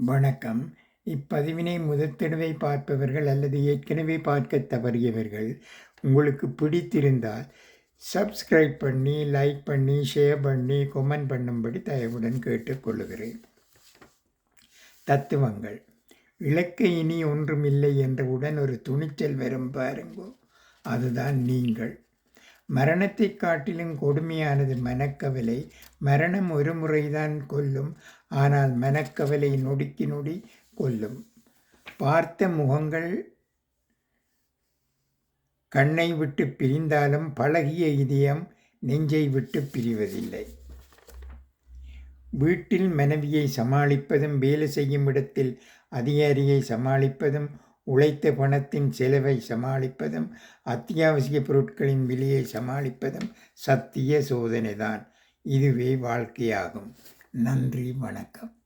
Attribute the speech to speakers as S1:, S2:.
S1: வணக்கம். இப்பதிவினை முதற் தடவை பார்ப்பவர்கள் அல்லது ஏற்கனவே பார்க்கத் தவறியவர்கள், உங்களுக்கு பிடித்திருந்தால் சப்ஸ்கிரைப் பண்ணி, லைக் பண்ணி, ஷேர் பண்ணி, கொமெண்ட் பண்ணும்படி தயவுடன் கேட்டுக்கொள்கிறேன். தத்துவங்கள். இழக்க இனி ஒன்றுமில்லை என்றவுடன் ஒரு துணிச்சல் வரும் பாருங்கோ, அதுதான் நீங்கள். மரணத்தைக் காட்டிலும் கொடுமையானது மனக்கவலை. மரணம் ஒரு முறைதான் கொல்லும், ஆனால் மனக்கவலை நொடிக்கு நொடி கொல்லும். பார்த்த முகங்கள் கண்ணை விட்டு பிரிந்தாலும் பழகிய இதயம் நெஞ்சை விட்டு பிரிவதில்லை. வீட்டில் மனைவியை சமாளிப்பதும், வேலை செய்யும் இடத்தில் அதிகாரியை சமாளிப்பதும், உழைத்த பணத்தின் செலவை சமாளிப்பதும், அத்தியாவசிய பொருட்களின் விலையை சமாளிப்பதும் சத்திய சோதனைதான். இதுவே வாழ்க்கையாகும். நன்றி, வணக்கம்.